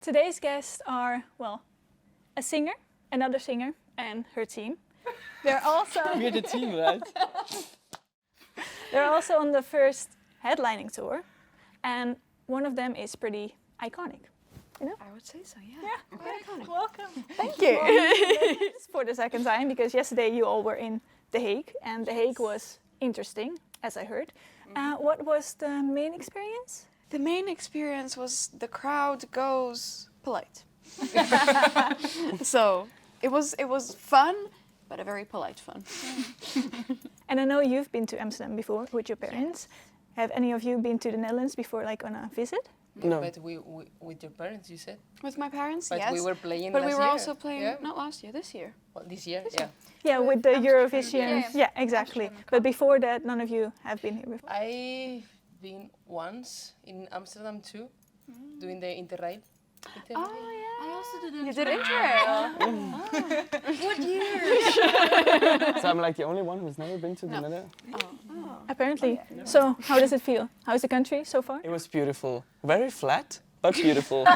Today's guests are, well, a singer, another singer, and her team. They're also We're the team, right? they're also on the first headlining tour, and one of them is pretty iconic. You know? I would say so, yeah. Yeah. Quite iconic. Welcome. Thank you. For the second time, because yesterday you all were in The Hague, and The Hague was interesting, as I heard. What was the main experience? The main experience was the crowd goes polite. So it was fun, but a very polite fun. And I know you've been to Amsterdam before with your parents. Have any of you been to the Netherlands before, like on a visit? No. But we with your parents, you said? With my parents, But yes. we were playing but last we were year. also playing, Yeah? not last year, this year. Well, this year, This yeah. Yeah, with the Eurovision. Yeah. Yeah, exactly. But before that, none of you have been here before. I've been once in Amsterdam too, doing the Interrail. Oh, yeah. I also did You did Interrail. What year? So I'm like the only one who's never been to the No. Netherlands. Apparently. So, how does it feel? How's the country so far? It was beautiful. Very flat, but beautiful.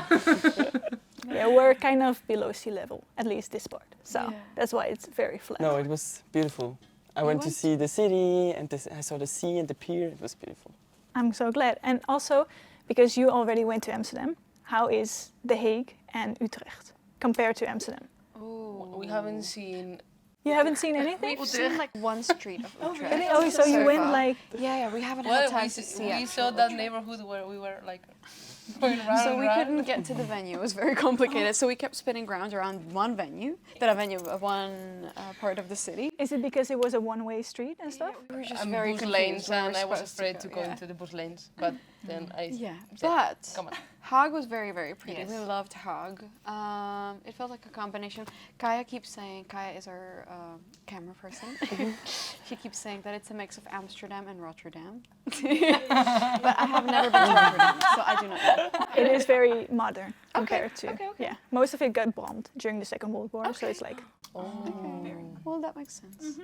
Yeah, we're kind of below sea level, at least this part. So Yeah. that's why it's very flat. No, it was beautiful. I went to see the city and I saw the sea and the pier. It was beautiful. I'm so glad. And also, because you already went to Amsterdam, how is The Hague and Utrecht compared to Amsterdam? Ooh. We haven't seen. You haven't seen anything? We've seen like one street of Utrecht. Really? Oh, so you went far. like... Yeah, we haven't had Well, time we, to see we it. saw that neighborhood where we were like going around. So and we around. couldn't get to the venue. It was very complicated. So we kept spinning around one venue, part of the city. Is it because it was a one-way street and stuff? We were just And very bus confused lanes, where and we're I was supposed afraid to go yeah. into the bus lanes. But then I Yeah, said, but come on. Hague was very, very pretty. Yes. We loved Hague. It felt like a combination. Kaya keeps saying, Kaya is our camera person. She keeps saying that it's a mix of Amsterdam and Rotterdam. But I have never been to Rotterdam, so I do not know. It is very modern compared to... okay. Yeah, most of it got bombed during the Second World War, so it's like... Well, that makes sense.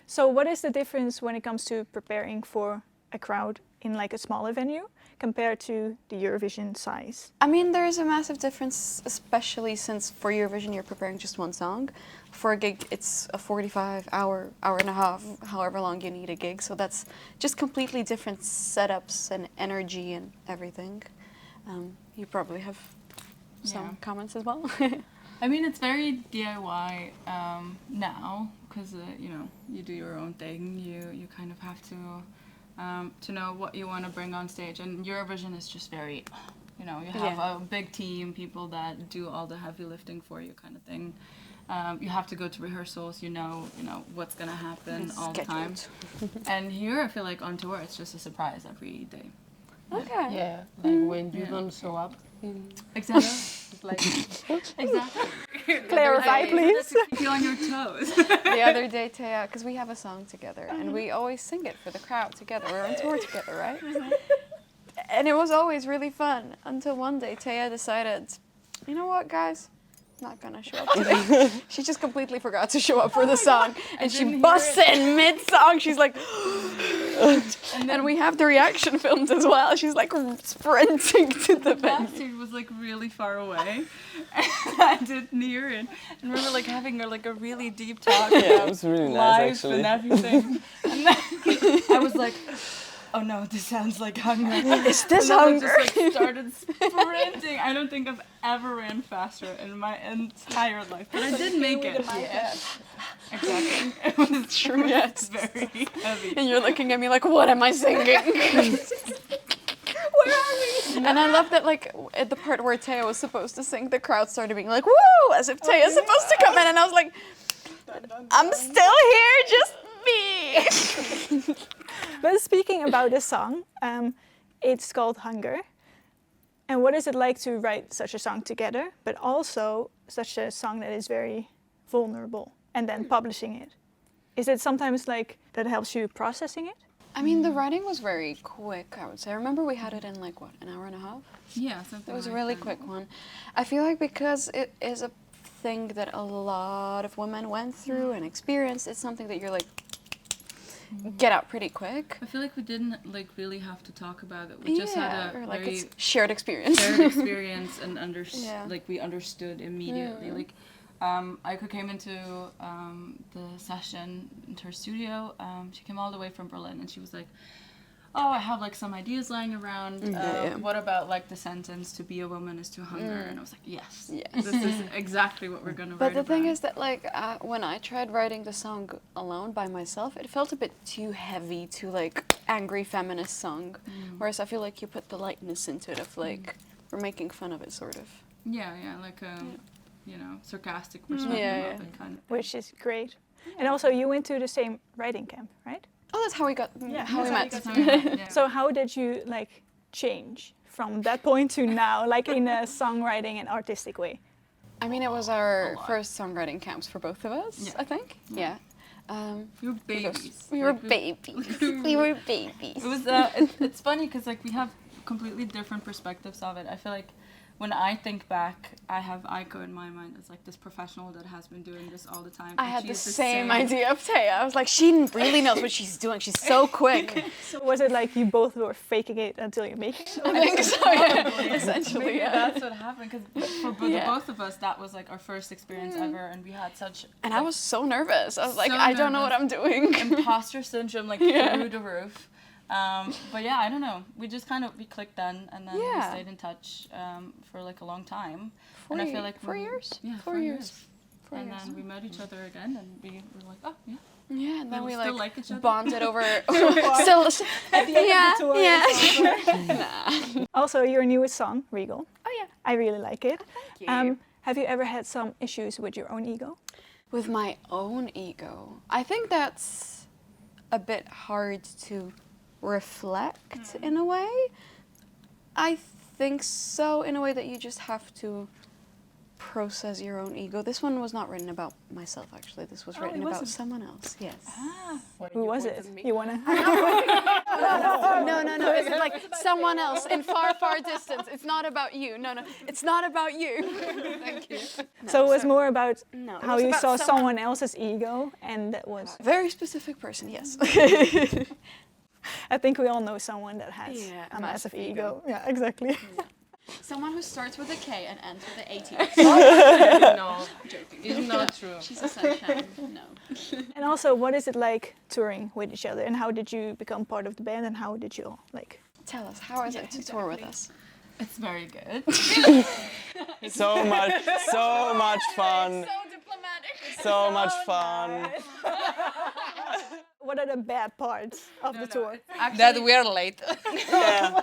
So what is the difference when it comes to preparing for a crowd in like a smaller venue compared to the Eurovision size? I mean, there is a massive difference, especially since for Eurovision you're preparing just one song. For a gig, it's a 45-hour, hour and a half, however long you need a gig. So that's just completely different setups and energy and everything. You probably have some comments as well. I mean, it's very DIY now because you know, you do your own thing. You kind of have to know what you want to bring on stage, and Eurovision is just very, you know, you have a big team, people that do all the heavy lifting for you, kind of thing. You have to go to rehearsals. You know what's gonna happen all the time. And here, I feel like on tour, it's just a surprise every day. Okay. Yeah, like when you don't show up. Exactly. It's like Exactly. Clarify, please. Keep you on your toes. The other day, Teya, because we have a song together and we always sing it for the crowd together. We're on tour together, right? And it was always really fun until one day Teya decided, you know what, guys? Not gonna show up today. She just completely forgot to show up for the song, and she busts in mid-song. She's like, and we have the reaction filmed as well. She's like sprinting to the venue. Bastard was like really far away, and I didn't hear it. And we were like having a really deep talk Yeah, about it was really nice life actually. and everything. And then I was like, oh no, this sounds like hunger. Is this And then hunger? I just like started sprinting. I don't think I've ever ran faster in my entire life, but I did make it. yeah. Exactly. It was True, yes. very heavy. And you're looking at me like, what am I singing? Where are we? And I love that, like, at the part where Teya was supposed to sing, the crowd started being like, woo, as if Teya's supposed to come in. And I was like, I'm still here, just me. But speaking about this song, it's called Hunger. And what is it like to write such a song together, but also such a song that is very vulnerable, and then publishing it? Is it sometimes like that helps you processing it? I mean, the writing was very quick, I would say. I remember we had it in like, what, an hour and a half? Yeah, something It was a like really that. quick one. I feel like because it is a thing that a lot of women went through and experienced, it's something that you're like, get out pretty quick. I feel like we didn't like really have to talk about it. We just had a or like very it's shared experience. shared experience and Yeah. like we understood immediately. Like Aiko came into the session into her studio. She came all the way from Berlin and she was like, oh, I have like some ideas lying around. What about like the sentence, to be a woman is to hunger? And I was like, yes, this is exactly what we're going to write But the thing about. is that like when I tried writing the song alone by myself, it felt a bit too heavy, too like angry feminist song. Whereas I feel like you put the lightness into it of like, we're making fun of it sort of. Yeah, like you know, sarcastic perspective of it kind of. Which is great. And also you went to the same writing camp, right? Oh, that's how we got, how we met. That's how we met, yeah. So how did you like change from that point to now, like in a songwriting and artistic way? I mean, it was our first songwriting camps for both of us, I think. Yeah. We were babies. We were babies. We were babies. It was. It's funny because like we have completely different perspectives of it. I feel like when I think back, I have Aiko in my mind as like this professional that has been doing this all the time. I and had she the is same idea of Teya. I was like, she really knows what she's doing. She's so quick. So was it like you both were faking it until you make it? I think so, yeah. Essentially, Maybe yeah. that's what happened because for the both of us, that was like our first experience ever, and we had such. And I was so nervous. I was like, so I don't know what I'm doing. Imposter syndrome like through the roof. But yeah, I don't know. We just we clicked then, and then we stayed in touch for like a long time. And I feel like 4 years. Yeah, 4 years. And then we met each other again, and we were like, oh yeah. Yeah, and then we still like each other. bonded over. still, yeah. Also, your newest song, Regal. Oh yeah. I really like it. Thank you. Have you ever had some issues with your own ego? With my own ego, I think that's a bit hard to reflect in a way. I think so, in a way that you just have to process your own ego. This one was not written about myself, actually. This was written about someone else. Yes. Who was it? You wanna? No. It's like someone else in far, far distance. It's not about you. No. It's not about you. Thank you. So it was more about No, it how was you about saw someone- someone else's ego, and that was. Very specific person, yes. I think we all know someone that has Yeah, a massive ego. Yeah, exactly. Someone who starts with a K and ends with an 18. No, it's not true. She's a sunshine. No. And also, what is it like touring with each other, and how did you become part of the band, and how did you all like? Tell us, how is it to tour with us? It's very good. So much fun. diplomatic. So much fun. What are the bad parts of the tour? That we're late. Yeah.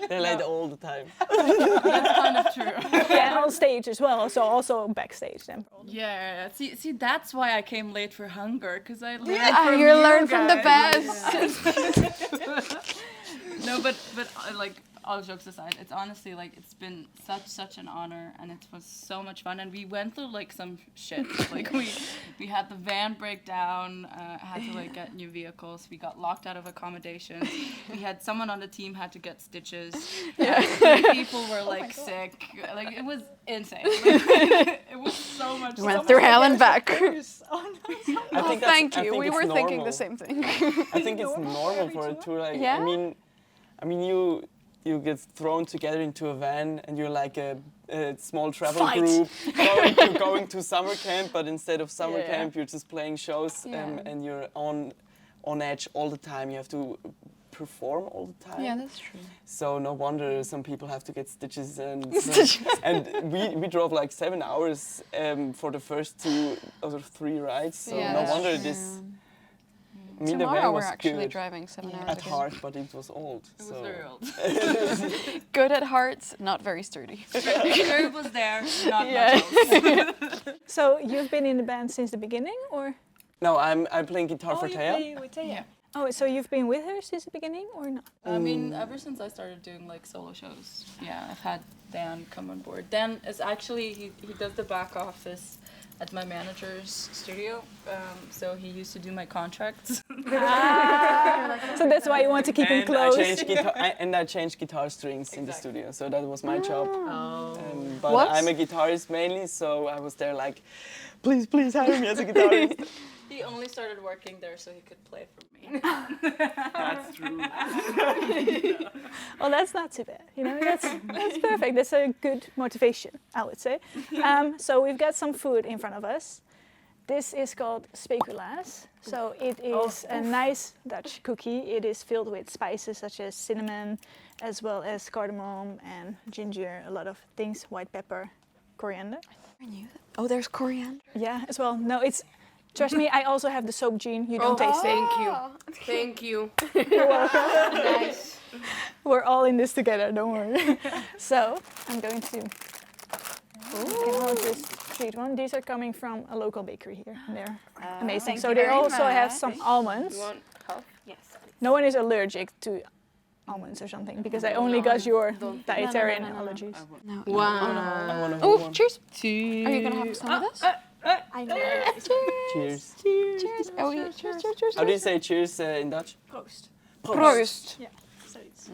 They're late all the time. That's kind of true. Yeah, on stage as well. So also backstage then. Yeah. See, that's why I came late for Hunger, because I learned Ah, from you learn from the guys. best. No, but like all jokes aside, it's honestly like it's been such an honor, and it was so much fun. And we went through like some shit. Like we had the van break down, had to like get new vehicles. We got locked out of accommodations. We had someone on the team had to get stitches. People were like sick. Like it was insane. Like, it was so much. We went through hell and back. I think Thank I you. think We it's were thinking normal. the same thing. I think it's normal for a tour. Like, Yeah? I mean, you get thrown together into a van, and you're like a small travel Fight. group going to summer camp. But instead of summer Yeah. camp, you're just playing shows, Yeah. and you're on edge all the time. You have to perform all the time. Yeah, that's true. So no wonder some people have to get stitches, and we drove like 7 hours for the first 2 or 3 rides. So Yeah, no that's wonder true. this. I mean, the Tomorrow van we're was actually good driving 7 hours at again. heart, but it was old. It was so. very old. Good at heart, not very sturdy. Nerve was there, not Yeah. much else. So you've been in the band since the beginning, or? No, I'm playing guitar for Teya. Yeah. Oh, so you've been with her since the beginning, or not? I mean, ever since I started doing like solo shows, yeah, I've had Dan come on board. Dan is actually, he does the back office at my manager's studio, so he used to do my contracts. So that's why you want to keep him And close. I changed guitar strings in the studio, so that was my job. Oh. But What? I'm a guitarist mainly, so I was there like, please hire me as a guitarist. He only started working there so he could play for me. That's true. Well, that's not too bad. You know, that's perfect. That's a good motivation, I would say. So we've got some food in front of us. This is called speculaas. So it is a nice Dutch cookie. It is filled with spices such as cinnamon, as well as cardamom and ginger, a lot of things, white pepper, coriander. I knew that. Oh, there's coriander. Yeah, as well. No, it's, trust me, I also have the soap gene. You don't taste it. Thank you. Thank you. Nice. We're all in this together, don't worry. So I'm going to, you can hold this sweet one. These are coming from a local bakery here, and they're amazing. thank So you they very also have much. some almonds. You want half? Yes. No one is allergic to almonds or something, because I only got your dietarian allergies. No. Wow. I want to have Oh, one. cheers. Cheers. Are you gonna have some of this? I know. Cheers. Cheers. Oh, yeah. Cheers. How do you say cheers in Dutch? Proost. Proost. Yeah. So it's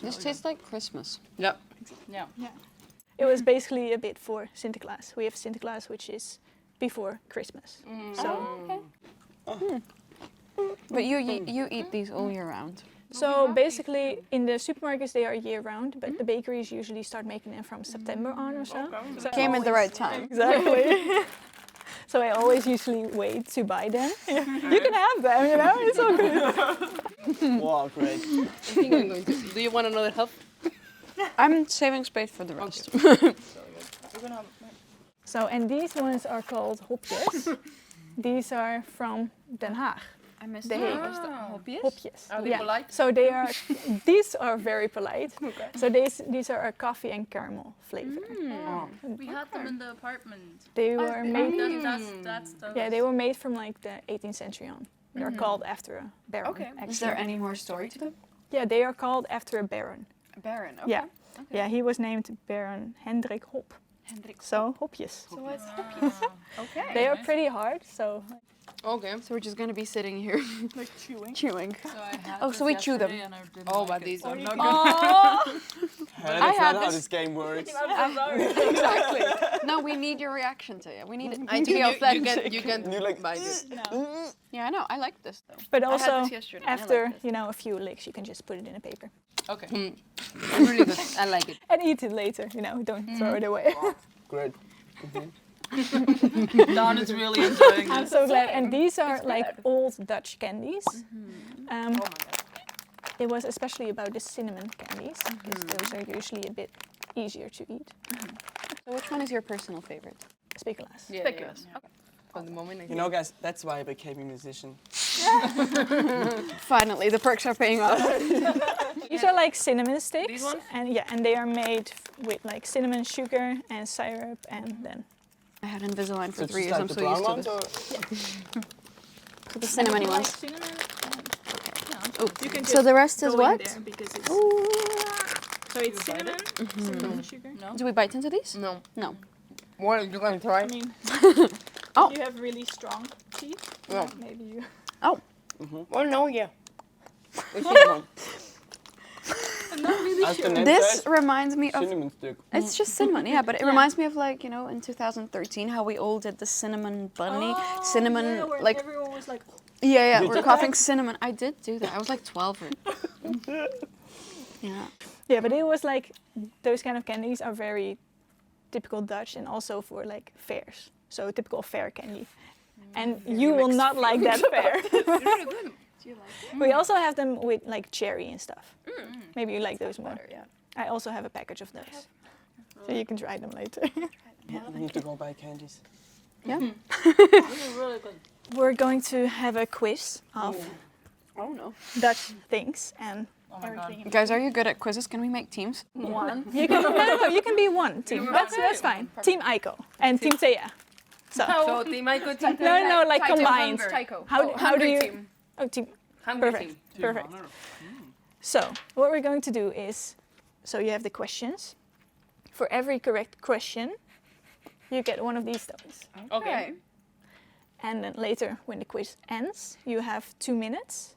This tastes like Christmas. Yeah. Yeah. It was basically a bit for Sinterklaas. We have Sinterklaas, which is before Christmas. So, But you eat these all year round. so basically, in the supermarkets they are year round, but the bakeries usually start making them from September on or so. So Came at the right time. exactly. So I always usually wait to buy them. You can have them, you know, it's all good. Wow, great. I think I'm going to. Do you want another half? I'm saving space for the rest. So, and these ones are called hopjes. These are from Den Haag. I missed The the Hague. hopjes. Hopjes. Are they polite? So they are. These are very polite. Okay. So these are a coffee and caramel flavor. We had them in the apartment. They were made. That's those. Yeah, they were made from like the 18th century on. They're called after a baron. Okay. Actually. Is there any more story to them? Yeah, they are called after a baron. Baron. Okay. Yeah. Yeah, he was named Baron Hendrik Hop. Hendrik. So hopjes. So it's hopjes. Okay. They are pretty hard. So Okay. So we're just gonna be sitting here like chewing. chewing. So I had Oh, so we chew them. yesterday and I didn't Oh, like but it. these are not That's had not how this- this game works. Exactly. No, we need your reaction to it. We need it I to think be authentic. you can You like- bite it. Yeah, I know. I like this though. But I had also this yesterday. I like after this. you know a few licks, you can just put it in a paper Okay. Really good. I like it. and eat it later. You know, don't throw it away. Great. Don is really enjoying I'm this. so glad. And these are like old Dutch candies. It was especially about the cinnamon candies, because those are usually a bit easier to eat. So which one is your personal favorite? Speculaas. Yeah, Speculaas. yeah. For the moment, I You know, guys, that's why I became a musician. Finally, the perks are paying off. These are like cinnamon sticks. These ones? And yeah, and they are made with like cinnamon sugar and syrup, and then I had Invisalign for So it's 3 just years. like I'm the so brown used to ones, this. or So the cinnamony ones. cinnamon. Oh, You can so the rest is go in what? there because it's, Ooh. so it's cinnamon, cinnamon sugar. Do we bite into these? No. No. Well, you can try. I mean, Oh. if you have really strong teeth, Yeah. maybe you. Oh. Well, no, yeah. as the name This says, reminds me of. cinnamon stick. It's just cinnamon, yeah, but it reminds me of like, you know, in 2013 how we all did the cinnamon bunny, cinnamon, Oh, yeah, where like, everyone was like, yeah, Did we're you? coughing cinnamon. I did do that. I was like 12 or. Yeah. yeah, but it was like those kind of candies are very typical Dutch and also for like fairs. So typical fair candy. And you will not like that fair. Really good. Do you like it? We also have them with like cherry and stuff. Maybe you like those more. Better, yeah. I also have a package of those. So you can try them later. We need to go buy candies. Yeah. Really good. We're going to have a quiz of Oh no. Dutch things and Oh my god. Guys, are you good at quizzes? Can we make teams? One. you can no, you can be one team. That's fine. Team Aiko and Team Teya. So So, team Aiko, team no, like combined. Taiko. How do you? Team. Oh, team. Hungry Perfect. team. Perfect. So what we're going to do is, so you have the questions. For every correct question, you get one of these stones. Okay. And then later, when the quiz ends, you have 2 minutes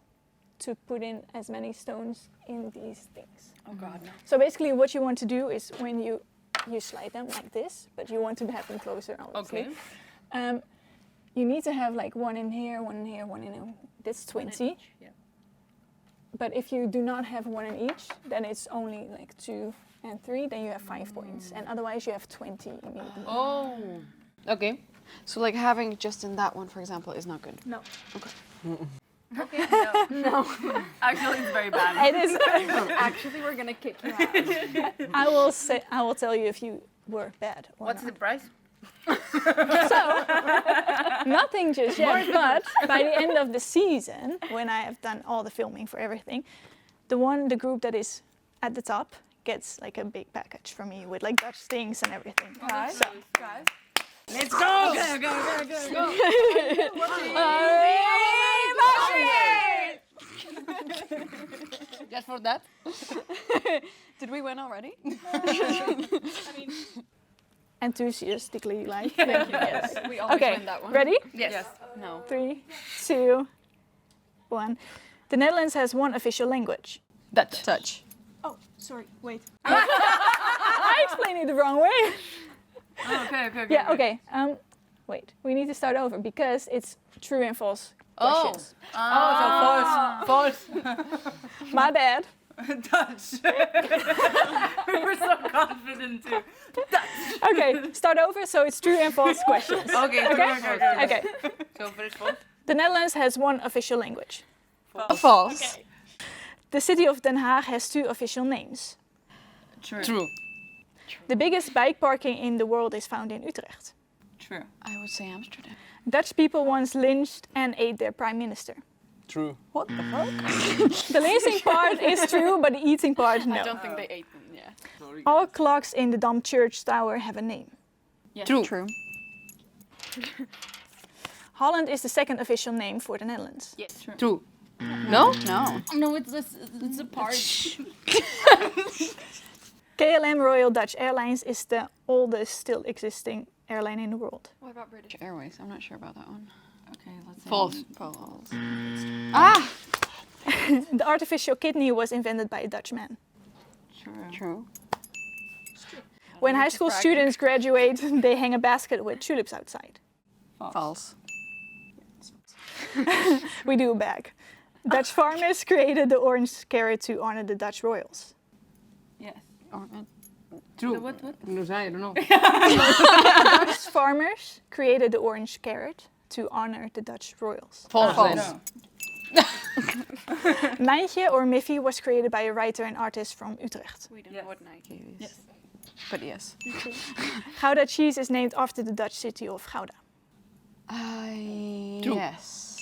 to put in as many stones in these things. Oh god, no. So basically what you want to do is when you you slide them like this, but you want to have them closer, obviously. Okay. You need to have like one in here, one in here, one in here. That's 20. Yeah. But if you do not have one in each, then it's only like 2 and 3, then you have 5 points. And otherwise you have 20 immediately. Oh. Okay. So like having just in that one, for example, is not good. No. Okay. Okay, no. Actually, it's very bad. It is. Actually, we're gonna kick you out. I will tell you if you were bad or What's not. the price? So, nothing just yet, but by the end of the season, when I have done all the filming for everything, the group that is at the top gets like a big package from me with like Dutch things and everything. Guys, So, guys. Let's go! Just for that? Did we win already? enthusiastically, like. Yes. We always Okay, win that one. ready? Yes. No. 3, 2, 1. The Netherlands has one official language. Dutch. Touch. Oh, sorry, wait. I explained it the wrong way. Okay. Yeah, okay. Wait, we need to start over because it's true and false Oh. questions. Oh, so false. My bad. Dutch. We were so confident too. Okay, start over. So it's true and false questions. Okay. Okay. So first false. The Netherlands has one official language. False. The city of Den Haag has 2 official names. True. The biggest bike parking in the world is found in Utrecht. True. I would say Amsterdam. Dutch people once lynched and ate their prime minister. True. What the fuck? The lynching part is true, but the eating part, no. I don't think they ate them. Yeah. Sorry. All clocks in the Dam Church Tower have a name. Yes. True. True. Holland is the second official name for the Netherlands. Yes. True. True. No? No. No, it's a part. KLM Royal Dutch Airlines is the oldest still existing airline in the world. What about British Airways? I'm not sure about that one. Okay, let's say False. False. Ah! The artificial kidney was invented by a Dutch man. True. True. When high school students graduate, they hang a basket with tulips outside. False. We do a bag. Dutch farmers created the orange carrot to honor the Dutch royals. Yes. Or, True. The what? No, I don't know. Dutch farmers created the orange carrot to honor the Dutch royals. False. False. then. No. Mijntje or Miffy was created by a writer and artist from Utrecht. we don't Yes. know what Nike is. Yes. But yes. Gouda cheese is named after the Dutch city of Gouda. True. Yes.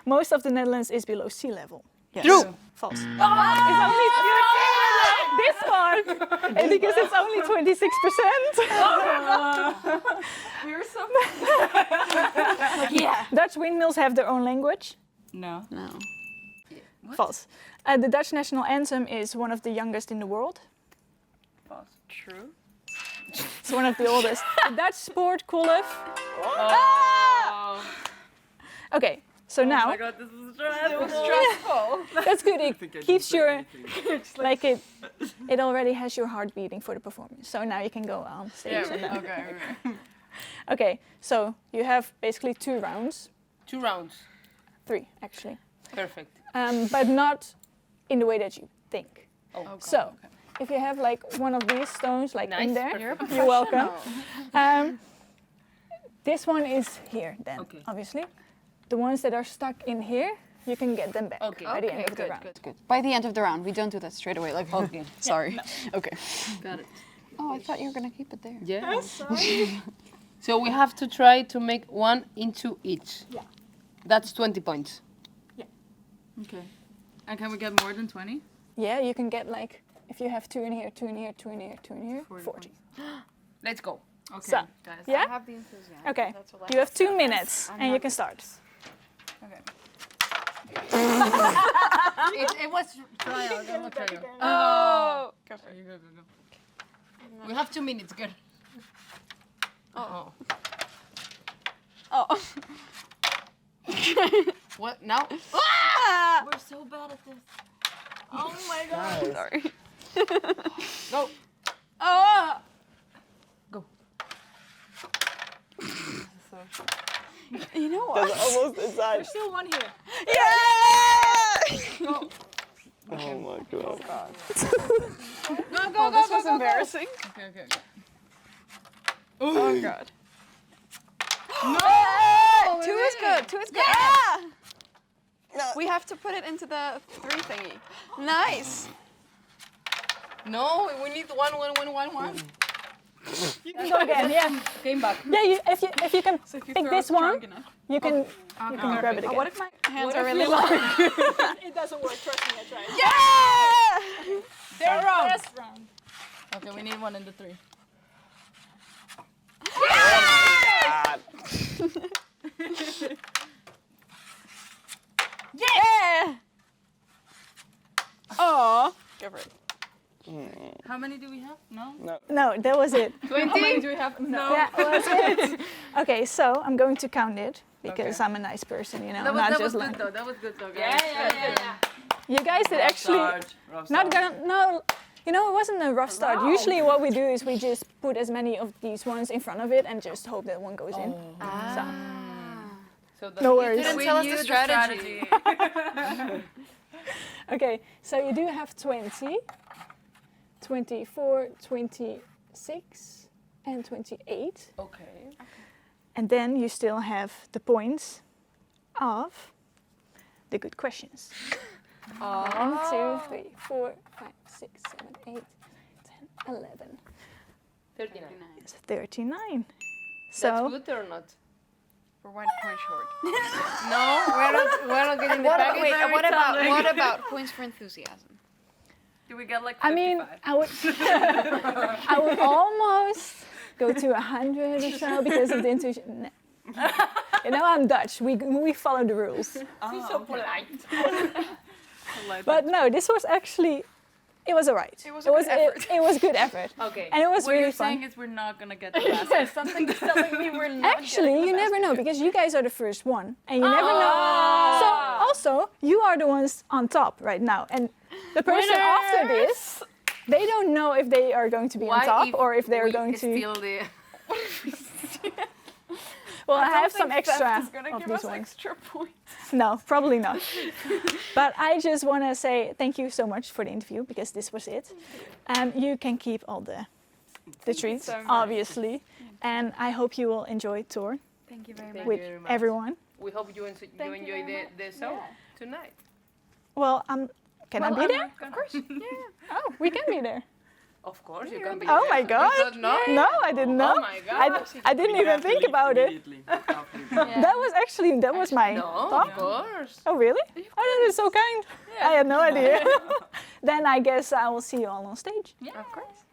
Most of the Netherlands is below sea level. Yes. True. False. It's only this one, and because it's only 26%. We were so. Yeah. Dutch windmills have their own language. No. No. False. The Dutch national anthem is one of the youngest in the world. False. True. It's one of the oldest. The Dutch sport golf. Oh. Okay, so now Oh my god, this is stressful. that's good. It keeps your it already has your heart beating for the performance. So now you can go on stage. And then, Okay. okay, so you have basically 2 rounds, 2 rounds. 3 actually, Perfect. but not in the way that you think. Oh. So if you have like one of these stones like in Nice, there, perfect. you're welcome. This one is here then, Okay. obviously. The ones that are stuck in here, you can get them back Okay. by the end of the good, round. good. Good. By the end of the round, we don't do that straight away. Like, Okay. sorry. Okay. Got it. Oh, I thought you were gonna keep it there. Yeah. So we have to try to make 1 into each. Yeah. That's 20 points. Okay. And can we get more than 20? Yeah, you can get like, if you have 2 in here, 2 in here, 2 in here, 2 in here, 40. Let's go. Okay, So, guys. yeah? I have the enthusiasm. Okay, That's all I you have 2 minutes I'm and you not- can start. Okay. It was trial. Oh. Go. We have 2 minutes. Good. Oh. Oh. What now? We're so bad at this. Oh my god. Sorry. Go. You know what? That's almost inside. There's still one here. Yeah! Oh my god. Go, this was embarrassing. Okay. Oh god. No! Two is good. Two is good. Yeah! We have to put it into the 3 thingy. Nice. No, we need one. You can go again. Yeah. Game back. Yeah. If you can So if you pick throw this it one, strong enough. you can grab it again. What if my hands are really long? It doesn't work. Trust me, I tried. Yeah! They're wrong. First round. Okay, we need one in the 3. Yeah! Oh. Go for it. How many do we have? No? No, that was it. 20? How many do we have? No. That was it. Okay, so I'm going to count it because I'm a nice person, you know, not just like. That was good though, Yeah. You guys did actually not gonna no. You know, it wasn't a rough start. Usually, what we do is we just put as many of these ones in front of it and just hope that one goes in. So No worries. Didn't tell us the strategy. Okay, so you do have 20, 24, 26, and 28. Okay. And then you still have the points of the good questions. 1, 2, 3, 4, 5, 6, 7, 8, 10, 11. 39. It's 39. That's So, good or not? We're 1 point short. No, we're not getting the package. Wait, what about points for enthusiasm? do we get like 55? I mean, I would almost go to 100 or so because of the intuition. You know, I'm Dutch. We follow the rules. She's so polite. But no, this was actually, it was alright. It was a good effort. It was good effort. Okay. And it was what really you're fun. saying is we're not gonna get the last. Something is telling me we're not. Actually, you never know because you guys are the first one, and you never know. So also, you are the ones on top right now, and the person after this, they don't know if they are going to be on top or if they are going to. Steal the. Well, I have some extra It's gonna of give these us ones. extra points. No, probably not. But I just want to say thank you so much for the interview because this was it. You can keep all the treats, so much. obviously, and I hope you will enjoy tour Thank you very Thank much. with you very much. everyone. We hope you enjoy the song tonight. Well, can I be there? Of course. Oh, we can be there. Of course, you can be Oh there. my You God. thought no? No, I didn't know. Oh my God. I didn't even think about it. That was my No, thought. of course. Oh, really? Oh, that is so kind. I had no idea. Then I guess I will see you all on stage. Yeah. Of course.